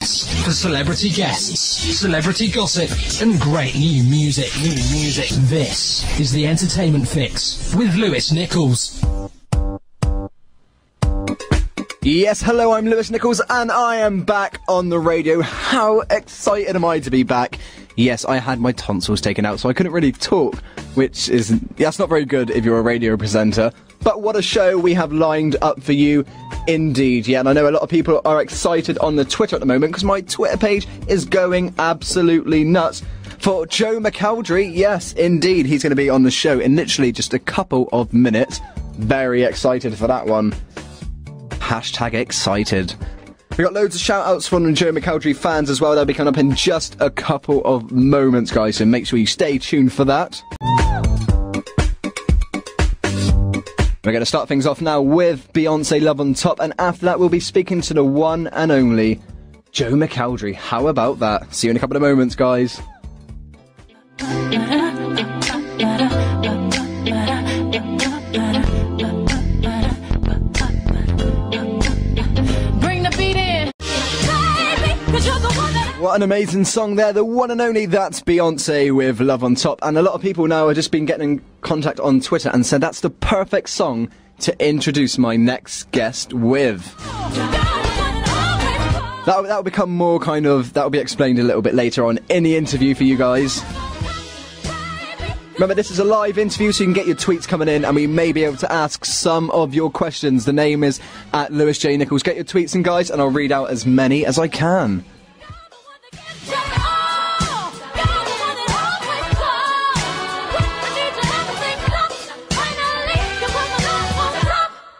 For celebrity guests, celebrity gossip, and great new music. This is the Entertainment Fix with Lewis Nichols. Yes, hello, I'm Lewis Nichols, and I am back on the radio. How excited am I to be back? Yes, I had my tonsils taken out, so I couldn't really talk, that's not very good if you're a radio presenter. But what a show we have lined up for you, indeed. Yeah, and I know a lot of people are excited on the Twitter at the moment, because my Twitter page is going absolutely nuts. For Joe McElderry, yes, indeed, he's going to be on the show in literally just a couple of minutes. Very excited for that one. Hashtag excited. We got loads of shout-outs from the Joe McElderry fans as well. They'll be coming up in just a couple of moments, guys, so make sure you stay tuned for that. We're going to start things off now with Beyonce, Love on Top, and after that we'll be speaking to the one and only Joe McElderry. How about that? See you in a couple of moments, guys. What an amazing song there, the one and only, that's Beyonce with Love on Top. And a lot of people now have just been getting in contact on Twitter and said that's the perfect song to introduce my next guest with. That'll become more that'll be explained a little bit later on in the interview for you guys. Remember, this is a live interview, so you can get your tweets coming in, and we may be able to ask some of your questions. The name is @LewisJNichols. Get your tweets in, guys, and I'll read out as many as I can.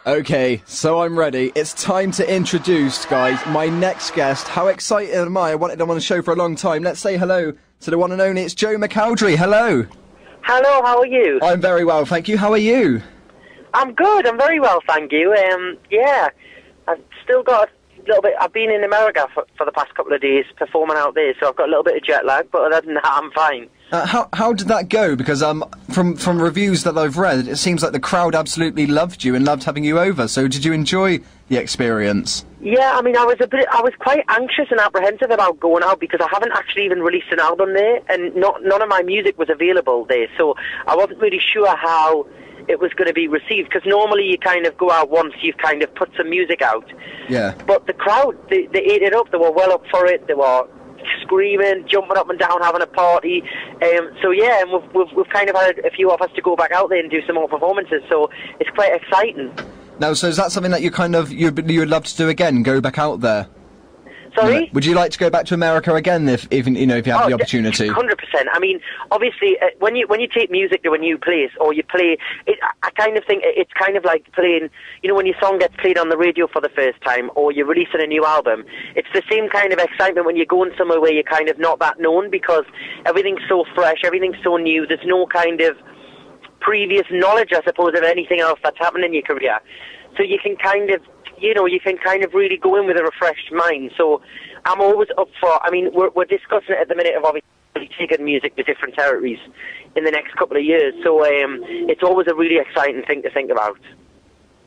Okay, so I'm ready. It's time to introduce, guys, my next guest. How excited am I? I wanted him on the show for a long time. Let's say hello to the one and only. It's Joe McElderry. Hello. Hello, how are you? I'm very well, thank you. How are you? I'm good, I'm very well, thank you. Yeah, I've still got a little bit. I've been in America for the past couple of days performing out there, so I've got a little bit of jet lag, but other than that, I'm fine. How did that go? Because from reviews that I've read, it seems like the crowd absolutely loved you and loved having you over. So did you enjoy the experience? Yeah, I mean, I was quite anxious and apprehensive about going out because I haven't actually even released an album there, and none of my music was available there, so I wasn't really sure how it was going to be received, because normally you kind of go out once you've kind of put some music out. Yeah. But the crowd, they ate it up. They were well up for it. They were screaming, jumping up and down, having a party. So yeah, and we've kind of had a few of us to go back out there and do some more performances. So it's quite exciting. Now, so is that something that you would love to do again? Go back out there? Sorry? Would you like to go back to America again if you have the opportunity? 100%. I mean, obviously, when you take music to a new place, or you play it, I kind of think it's kind of like playing, when your song gets played on the radio for the first time, or you're releasing a new album. It's the same kind of excitement when you're going somewhere where you're kind of not that known, because everything's so fresh, everything's so new. There's no kind of previous knowledge, I suppose, of anything else that's happened in your career. So you can kind of really go in with a refreshed mind. So I'm always up for, I mean, we're discussing it at the minute of obviously taking music to different territories in the next couple of years. So it's always a really exciting thing to think about.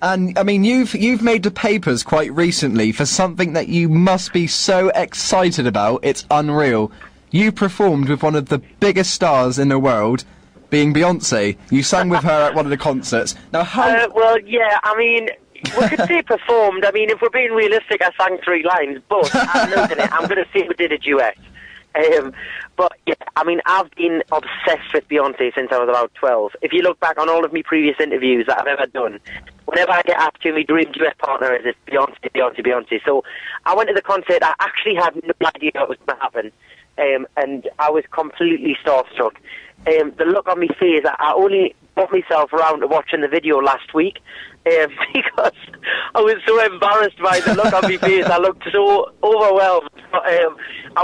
And, I mean, you've made the papers quite recently for something that you must be so excited about. It's unreal. You performed with one of the biggest stars in the world, being Beyonce. You sang with her at one of the concerts. Now, how... well, yeah, I mean... we could say performed. I mean, if we're being realistic, I sang 3 lines, but I'm losing it. I'm going to say we did a duet. But, yeah, I mean, I've been obsessed with Beyonce since I was about 12. If you look back on all of my previous interviews that I've ever done, whenever I get asked to, my dream duet partner is Beyonce, Beyonce, Beyonce. So I went to the concert. I actually had no idea what was going to happen, and I was completely starstruck. The look on my face, I only brought myself around to watching the video last week, because I was so embarrassed by the look on my face. I looked so overwhelmed. I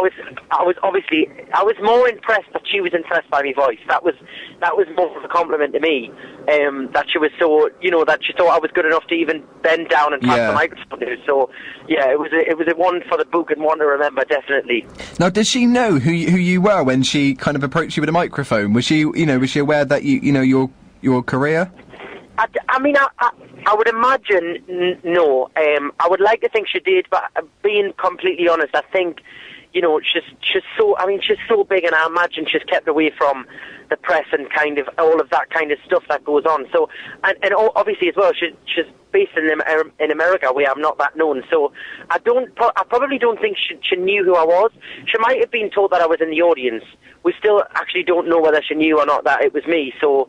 was more impressed that she was impressed by my voice. That was more of a compliment to me. That she was so, that she thought I was good enough to even bend down and pass the microphone to. So, yeah, it was a one for the book and one to remember, definitely. Now, did she know who you were when she kind of approached you with a microphone? Was she, was she aware that your career? I mean, I would imagine no. I would like to think she did, but being completely honest, I think, you know, she's so big, and I imagine she's kept away from the press and kind of all of that kind of stuff that goes on. So, and obviously as well, she's based in America, where I'm not that known. So, I probably don't think she knew who I was. She might have been told that I was in the audience. We still actually don't know whether she knew or not that it was me. So,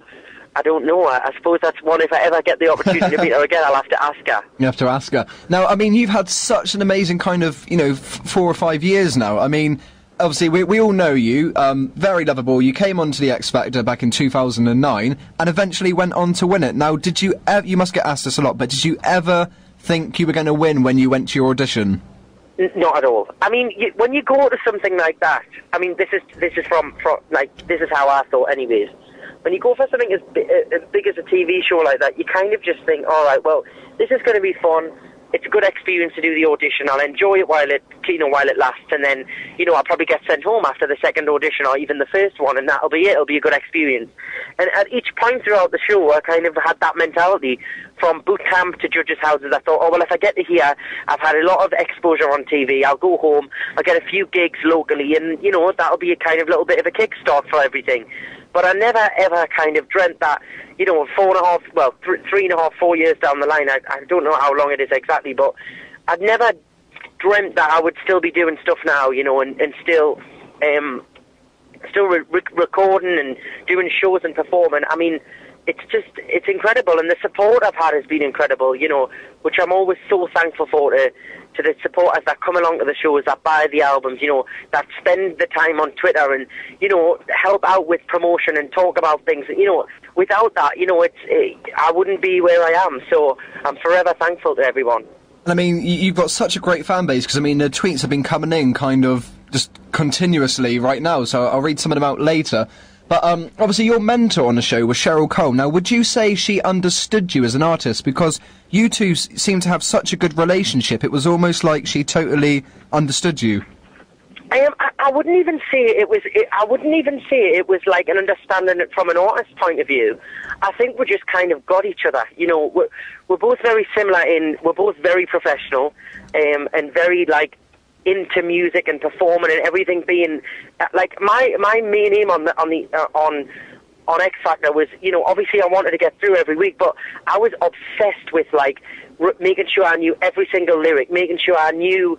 I don't know. I suppose that's one. If I ever get the opportunity to meet her again, I'll have to ask her. You have to ask her. Now, I mean, you've had such an amazing kind of, you know, 4 or 5 years now. I mean, obviously, we all know you. Very lovable. You came onto the X Factor back in 2009 and eventually went on to win it. Now, did you ever, you must get asked this a lot, but did you ever think you were going to win when you went to your audition? Not at all. I mean, when you go to something like that, I mean, this is from this is how I thought anyways. When you go for something as big as a TV show like that, you kind of just think, all right, well, this is going to be fun. It's a good experience to do the audition. I'll enjoy it while it lasts, and then, you know, I'll probably get sent home after the second audition or even the first one, and that'll be it. It'll be a good experience. And at each point throughout the show, I kind of had that mentality. From boot camp to judges' houses, I thought, oh, well, if I get to here, I've had a lot of exposure on TV. I'll go home, I'll get a few gigs locally, and, you know, that'll be a kind of little bit of a kickstart for everything. But I never, ever kind of dreamt that, you know, 3.5, 4 years down the line, I don't know how long it is exactly, but I'd never dreamt that I would still be doing stuff now, you know, and still recording and doing shows and performing. I mean, it's incredible, and the support I've had has been incredible, you know, which I'm always so thankful for to the supporters that come along to the shows, that buy the albums, you know, that spend the time on Twitter and, you know, help out with promotion and talk about things. You know, without that, you know, I wouldn't be where I am. So I'm forever thankful to everyone. I mean, you've got such a great fan base, because, I mean, the tweets have been coming in kind of just continuously right now, so I'll read some of them out later. But obviously your mentor on the show was Cheryl Cole. Now, would you say she understood you as an artist? Because you two seem to have such a good relationship. It was almost like she totally understood you. I wouldn't even say it was. I wouldn't even say it was like an understanding it from an artist's point of view. I think we just kind of got each other. You know, we're both very similar we're both very professional, and very like into music and performing and everything. Being like my main aim on X Factor was, you know, obviously I wanted to get through every week, but I was obsessed with like making sure I knew every single lyric, making sure I knew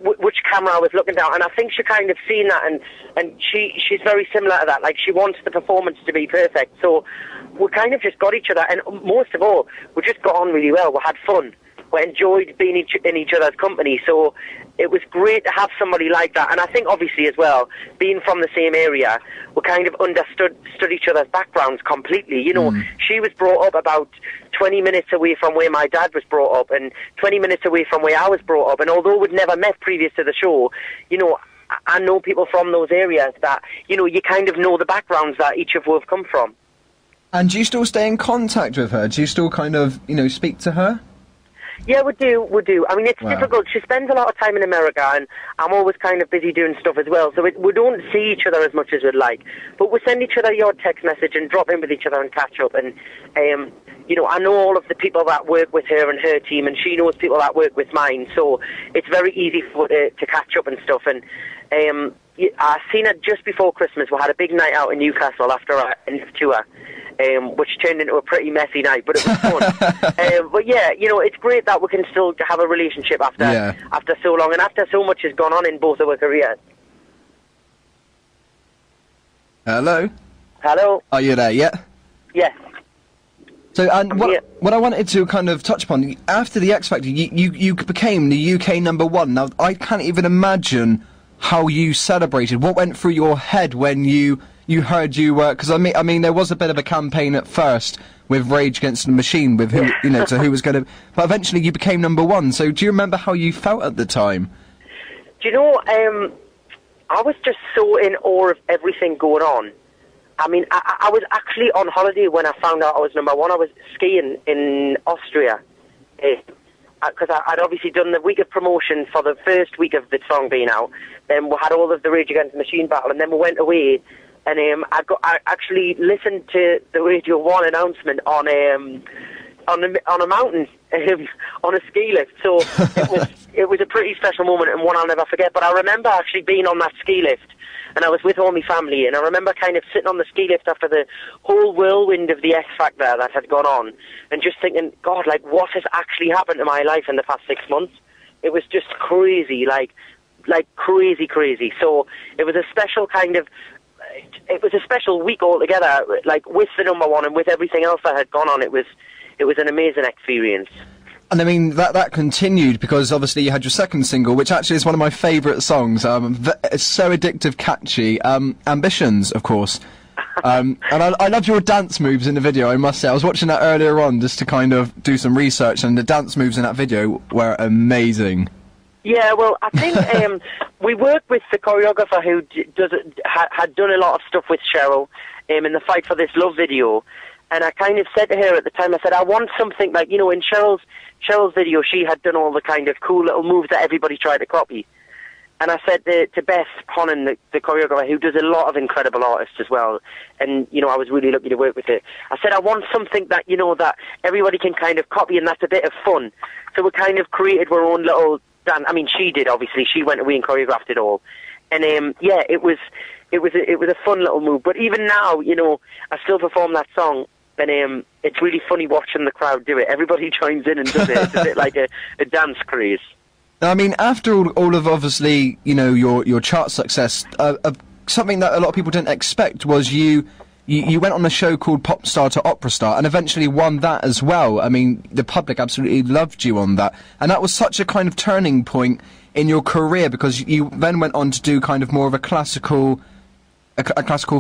which camera I was looking down, and I think she kind of seen that, and she's very similar to that. Like, she wants the performance to be perfect, so we kind of just got each other, and most of all, we just got on really well. We had fun. We enjoyed being in each other's company, so it was great to have somebody like that. And I think, obviously, as well, being from the same area, we kind of understood each other's backgrounds completely. You know, she was brought up about 20 minutes away from where my dad was brought up, and 20 minutes away from where I was brought up. And although we'd never met previous to the show, you know, I know people from those areas that, you know, you kind of know the backgrounds that each of us have come from. And do you still stay in contact with her? Do you still kind of, you know, speak to her? Yeah, we do. I mean, it's difficult. She spends a lot of time in America, and I'm always kind of busy doing stuff as well, so we don't see each other as much as we'd like. But we send each other your text message and drop in with each other and catch up. And, you know, I know all of the people that work with her and her team, and she knows people that work with mine, so it's very easy for her to catch up and stuff. And I seen her just before Christmas. We had a big night out in Newcastle after our end of tour. Which turned into a pretty messy night, but it was fun. But yeah, you know, it's great that we can still have a relationship after so long, and after so much has gone on in both of our careers. Hello? Hello? Are you there yet? Yes. So, and what I wanted to kind of touch upon, after the X Factor, you became the UK #1. Now, I can't even imagine how you celebrated. What went through your head when you heard you were, because I mean there was a bit of a campaign at first with Rage Against the Machine, with who, you know, to who was going to, but eventually you became #1. So do you remember how you felt at the time? Do you know, I was just so in awe of everything going on. I mean, I was actually on holiday when I found out I was #1. I was skiing in Austria, because I'd obviously done the week of promotion for the first week of the song being out. Then we had all of the Rage Against the Machine battle, and then we went away. I actually listened to the Radio 1 announcement on a mountain, on a ski lift. So it was a pretty special moment and one I'll never forget. But I remember actually being on that ski lift, and I was with all my family, and I remember kind of sitting on the ski lift after the whole whirlwind of the X Factor that had gone on, and just thinking, God, like, what has actually happened to my life in the past 6 months? It was just crazy, like crazy. So it was a special it was a special week altogether, like, with the number one and with everything else that had gone on. It was an amazing experience. And I mean, that continued because obviously you had your second single, which actually is one of my favourite songs. It's so addictive, catchy. Ambitions, of course. And I love your dance moves in the video, I must say. I was watching that earlier on just to kind of do some research, and the dance moves in that video were amazing. Yeah, well, I think we worked with the choreographer who had done a lot of stuff with Cheryl in the Fight for This Love video. And I kind of said to her at the time, I said, I want something like, you know, in Cheryl's video, she had done all the kind of cool little moves that everybody tried to copy. And I said to Beth Honan, the choreographer, who does a lot of incredible artists as well, and, you know, I was really lucky to work with her, I said, I want something that, you know, that everybody can kind of copy and that's a bit of fun. So we kind of created our own little dance. I mean, she did, obviously. She went away and choreographed it all. And, yeah, it was a fun little move. But even now, you know, I still perform that song. And it's really funny watching the crowd do it. Everybody joins in and does it. It's a bit like a dance craze. I mean, after all of obviously, you know, your chart success, something that a lot of people didn't expect was you went on a show called Pop Star to Opera Star and eventually won that as well. I mean, the public absolutely loved you on that. And that was such a kind of turning point in your career because you then went on to do kind of more of a classical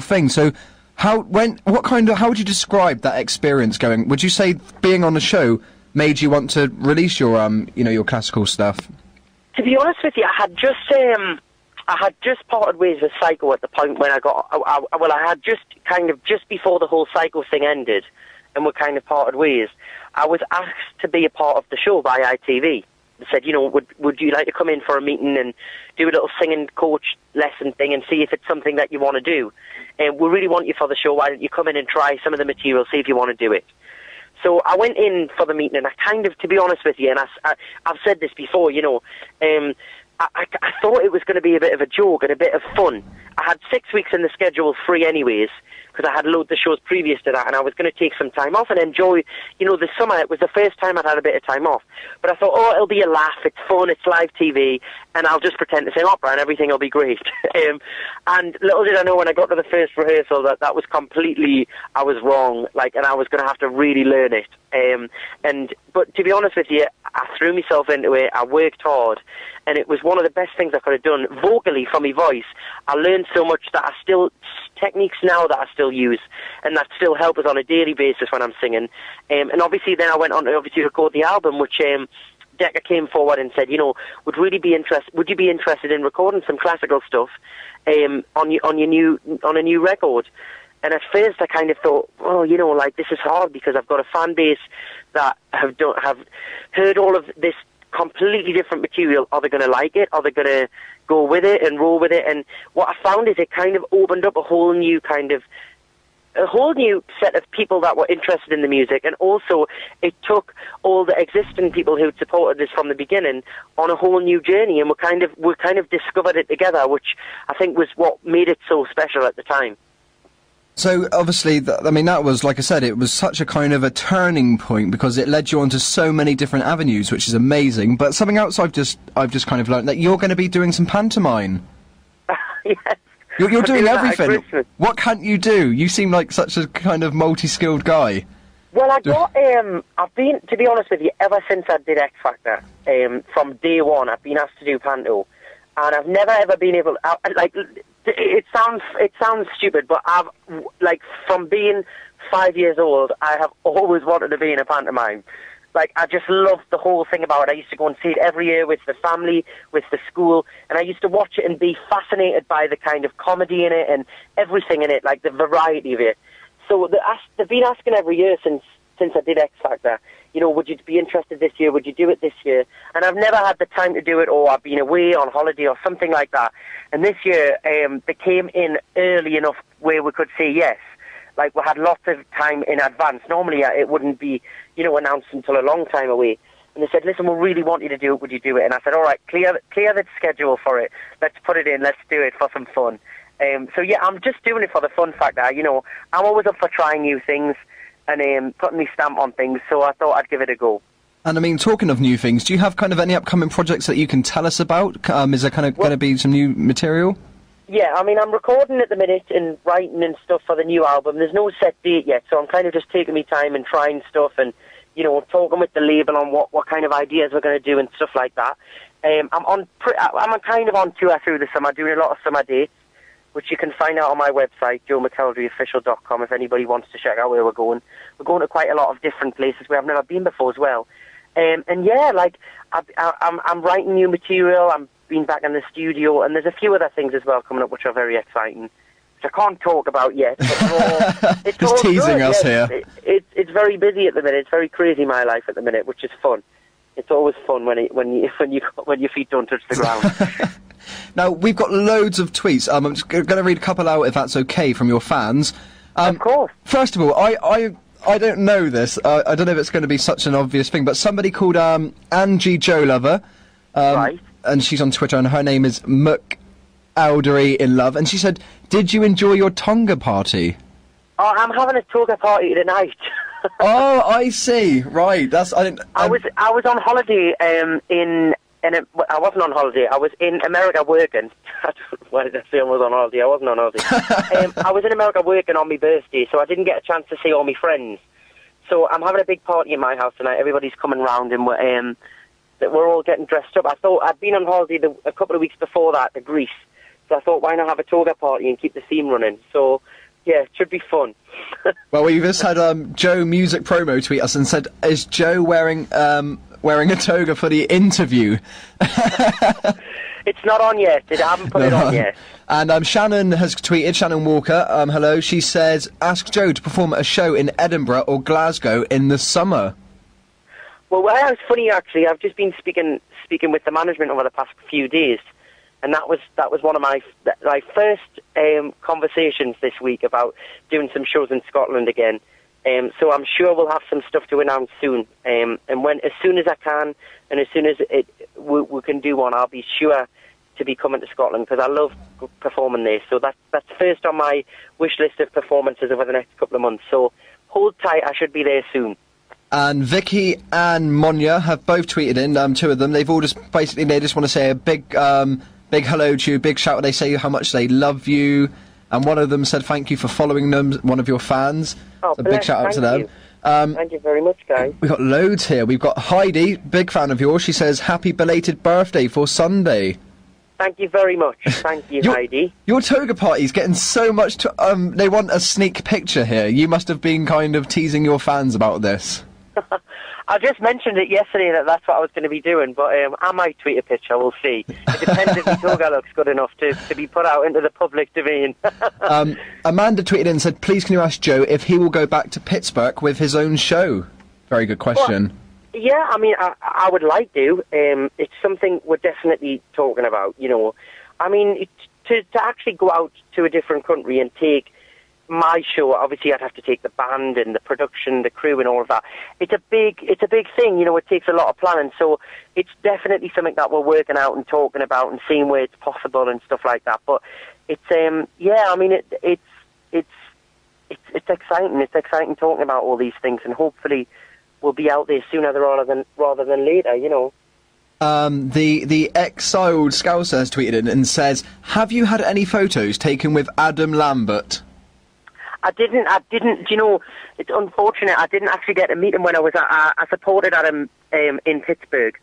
thing. So how would you describe that experience going? Would you say being on the show made you want to release your your classical stuff? To be honest with you, I had just parted ways with Psycho at the point when I had just before the whole Psycho thing ended, and we kind of parted ways. I was asked to be a part of the show by ITV. They said, you know, would you like to come in for a meeting and do a little singing coach lesson thing and see if it's something that you want to do? And we really want you for the show. Why don't you come in and try some of the material, see if you want to do it? So I went in for the meeting, and I kind of, to be honest with you, and I've said this before, you know, I thought it was going to be a bit of a joke and a bit of fun. I had 6 weeks in the schedule free anyways, because I had loads of shows previous to that, and I was going to take some time off and enjoy, you know, the summer. It was the first time I'd had a bit of time off. But I thought, oh, it'll be a laugh, it's fun, it's live TV, and I'll just pretend to sing opera and everything will be great. And little did I know when I got to the first rehearsal that was completely, I was wrong, like, and I was going to have to really learn it. But to be honest with you, I threw myself into it, I worked hard, and it was one of the best things I could have done vocally for my voice. I learned so much that techniques now that I still use, and that still help us on a daily basis when I'm singing. And obviously then I went on to record the album, which Decca came forward and said, you know, would you be interested in recording some classical stuff on a new record? And at first I kind of thought, well, you know, like, this is hard because I've got a fan base that have heard all of this completely different material. Are they going to like it? Are they going to go with it and roll with it? And what I found is it kind of opened up a whole new set of people that were interested in the music, and also it took all the existing people who'd supported this from the beginning on a whole new journey, and we kind of discovered it together, which I think was what made it so special at the time. So obviously, I mean, that was, like I said, it was such a kind of a turning point because it led you onto so many different avenues, which is amazing. But something else I've just kind of learned, that you're going to be doing some pantomime. Yes. You're doing everything. What can't you do? You seem like such a kind of multi-skilled guy. Well, I've been, to be honest with you, ever since I did X Factor, from day one, I've been asked to do panto, and I've never ever been able, it sounds stupid, but I've, like, from being 5 years old, I have always wanted to be in a pantomime. Like, I just loved the whole thing about it. I used to go and see it every year with the family, with the school, and I used to watch it and be fascinated by the kind of comedy in it and everything in it, like the variety of it. So they've been asking every year since since I did X Factor. You know, would you be interested this year? Would you do it this year? And I've never had the time to do it, or I've been away on holiday or something like that. And this year, they came in early enough where we could say yes. Like, we had lots of time in advance. Normally, it wouldn't be, you know, announced until a long time away. And they said, listen, we really want you to do it. Would you do it? And I said, all right, clear the schedule for it. Let's put it in. Let's do it for some fun. So, yeah, I'm just doing it for the fun factor. You know, I'm always up for trying new things and putting my stamp on things, so I thought I'd give it a go. And I mean, talking of new things, do you have kind of any upcoming projects that you can tell us about? Is there kind of going to be some new material? Yeah, I mean, I'm recording at the minute and writing and stuff for the new album. There's no set date yet, so I'm kind of just taking my time and trying stuff and, you know, talking with the label on what kind of ideas we're going to do and stuff like that. I'm kind of on tour through the summer, doing a lot of summer dates, which you can find out on my website, joemckelderryofficial.com, if anybody wants to check out where we're going. We're going to quite a lot of different places where I've never been before as well. And yeah, like, I'm writing new material, I'm being back in the studio, and there's a few other things as well coming up which are very exciting, which I can't talk about yet. But it's just teasing us here. It's very busy at the minute. It's very crazy, my life at the minute, which is fun. It's always fun when your feet don't touch the ground. Now, we've got loads of tweets. I'm just going to read a couple out, if that's okay, from your fans. Of course. First of all, I don't know this. I don't know if it's going to be such an obvious thing, but somebody called Angie Joe Lover, right, and she's on Twitter, and her name is McElderry in love, and she said, "Did you enjoy your Tonga party?" Oh, I'm having a Tonga party tonight. Oh, I see. Right. I was on holiday I wasn't on holiday. I was in America working. Why did I say I was on holiday? I wasn't on holiday. I was in America working on my birthday, so I didn't get a chance to see all my friends. So I'm having a big party in my house tonight. Everybody's coming round, and we're all getting dressed up. I thought I'd been on holiday a couple of weeks before that to Greece, so I thought, why not have a toga party and keep the theme running? So yeah, it should be fun. Well, we just had Joe Music Promo tweet us and said, "Is Joe wearing a toga for the interview?" It's not on yet. I haven't put it on yet. And Shannon has tweeted, Shannon Walker, hello, she says, "Ask Joe to perform a show in Edinburgh or Glasgow in the summer." Well, it's funny, actually. I've just been speaking with the management over the past few days, and that was one of my first conversations this week about doing some shows in Scotland again. So I'm sure we'll have some stuff to announce soon. And as soon as I can, and as soon as we can do one, I'll be sure to be coming to Scotland, because I love performing there. So that's first on my wish list of performances over the next couple of months. So hold tight, I should be there soon. And Vicky and Monya have both tweeted in, two of them. They've all just basically, they just want to say a big hello to you, big shout out. They say how much they love you. And one of them said thank you for following them, one of your fans. Oh, so a big shout out to them. Thank you very much, guys. We've got loads here. We've got Heidi, big fan of yours. She says, happy belated birthday for Sunday. Thank you very much. Thank you, Heidi. Your toga party's getting so much they want a sneak picture here. You must have been kind of teasing your fans about this. I just mentioned it yesterday that's what I was going to be doing, but I might tweet a picture, we'll see. It depends if the toga looks good enough to be put out into the public domain. Amanda tweeted in and said, please can you ask Joe if he will go back to Pittsburgh with his own show? Very good question. Well, yeah, I mean, I would like to. It's something we're definitely talking about, you know. I mean, to actually go out to a different country and take my show, obviously I'd have to take the band and the production, the crew and all of that. It's a big thing, you know, it takes a lot of planning, so it's definitely something that we're working out and talking about and seeing where it's possible and stuff like that. But it's yeah, I mean it's exciting. It's exciting talking about all these things, and hopefully we'll be out there sooner rather than later, you know. The exiled Scouser has tweeted in and says, have you had any photos taken with Adam Lambert? I didn't, you know, it's unfortunate, I didn't actually get to meet him when I supported Adam in Pittsburgh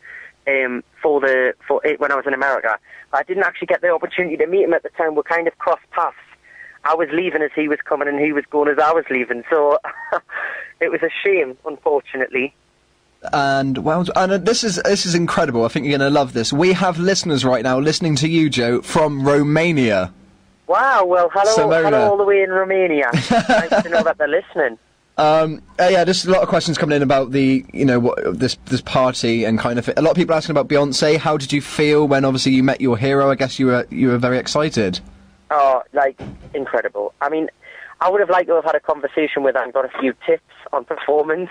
when I was in America. I didn't actually get the opportunity to meet him at the time. We kind of crossed paths. I was leaving as he was coming and he was going as I was leaving, so it was a shame, unfortunately. And well, this is incredible. I think you're going to love this. We have listeners right now listening to you, Joe, from Romania. Wow, well, hello all the way in Romania. Nice to know that they're listening. Yeah, just a lot of questions coming in about the, this party and kind of. A lot of people asking about Beyonce. How did you feel when obviously you met your hero? I guess you were very excited. Oh, incredible. I mean, I would have liked to have had a conversation with her and got a few tips on performance.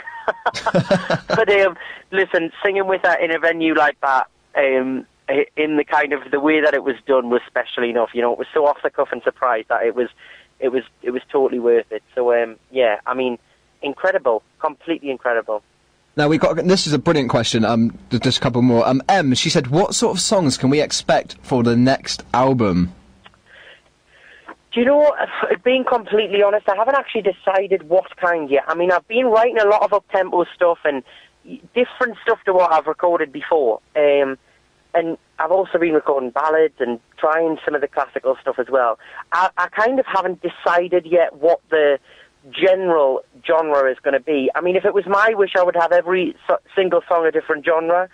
But listen, singing with her in a venue like that, in the kind of the way that it was done was special enough. It was so off the cuff and surprised that it was totally worth it. So yeah, I mean, incredible, completely incredible. Now this is a brilliant question. Just a couple more. M, she said, what sort of songs can we expect for the next album? Do you know, being completely honest, I haven't actually decided what kind yet. I mean, I've been writing a lot of up-tempo stuff and different stuff to what I've recorded before. And I've also been recording ballads and trying some of the classical stuff as well. I kind of haven't decided yet what the general genre is going to be. I mean, if it was my wish, I would have every single song a different genre.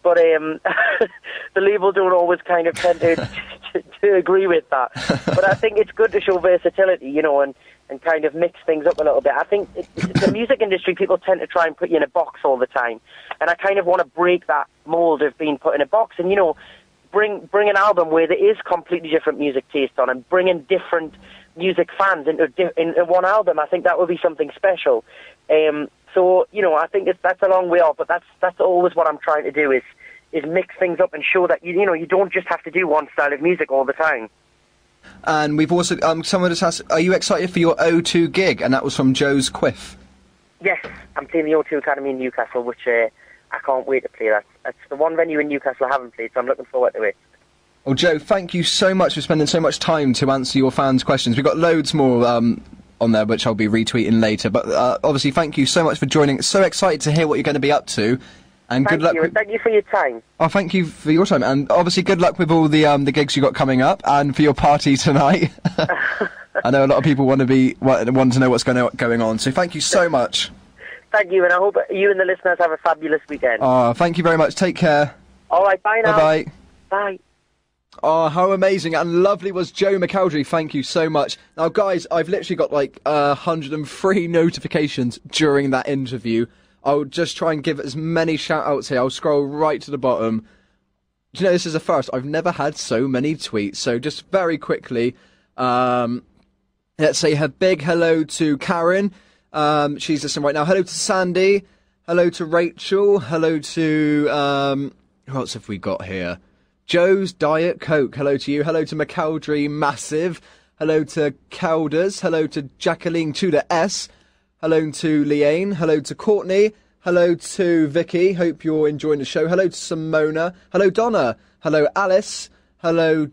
But the label don't always kind of tend to agree with that. But I think it's good to show versatility, and kind of mix things up a little bit. I think the music industry, people tend to try and put you in a box all the time. And I kind of want to break that mold of being put in a box and, bring an album where there is completely different music taste on and bring in different music fans into one album. I think that would be something special. So, I think that's a long way off, but that's always what I'm trying to do is mix things up and show that, you don't just have to do one style of music all the time. And we've also, someone just asked, are you excited for your O2 gig? And that was from Joe's Quiff. Yes, I'm playing the O2 Academy in Newcastle, which I can't wait to play. That's the one venue in Newcastle I haven't played, so I'm looking forward to it. Well, Joe, thank you so much for spending so much time to answer your fans' questions. We've got loads more on there, which I'll be retweeting later. But obviously, thank you so much for joining. So excited to hear what you're going to be up to. And good luck. Thank you for your time. Oh, thank you for your time. And obviously, good luck with all the gigs you got coming up and for your party tonight. I know a lot of people want to know what's going on. So thank you so much. Thank you, and I hope you and the listeners have a fabulous weekend. Oh, thank you very much. Take care. All right, bye now. Bye-bye. Bye. Oh, how amazing and lovely was Joe McElderry. Thank you so much. Now, guys, I've literally got 103 notifications during that interview. I'll just try and give as many shout-outs here. I'll scroll right to the bottom. Do you know, this is a first. I've never had so many tweets. So just very quickly, let's say a big hello to Karen. She's listening right now. Hello to Sandy. Hello to Rachel. Hello to... who else have we got here? Joe's Diet Coke. Hello to you. Hello to McElderry Massive. Hello to Kelders. Hello to Jacqueline Tudor S. Hello to Leanne. Hello to Courtney. Hello to Vicky. Hope you're enjoying the show. Hello to Simona. Hello Donna. Hello Alice. Hello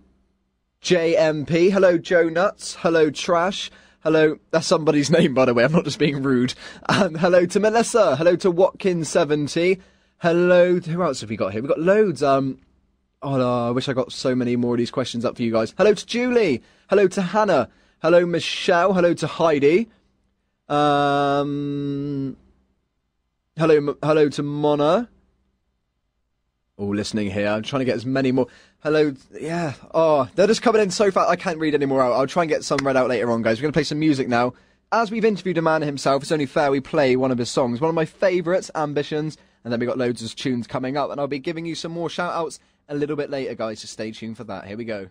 JMP. Hello Joe Nuts. Hello Trash. Hello, that's somebody's name, by the way. I'm not just being rude. Hello to Melissa. Hello to Watkins70. Hello to... Who else have we got here? We've got loads. Oh, no, I wish I got so many more of these questions up for you guys. Hello to Julie. Hello to Hannah. Hello, Michelle. Hello to Heidi. Hello to Mona. All listening here. I'm trying to get as many more. Hello. Yeah. Oh, they're just coming in so fast. I can't read any more out. I'll try and get some read out later on, guys. We're going to play some music now. As we've interviewed a man himself, it's only fair we play one of his songs. One of my favourites, Ambitions. And then we got loads of tunes coming up. And I'll be giving you some more shout-outs a little bit later, guys, so stay tuned for that. Here we go.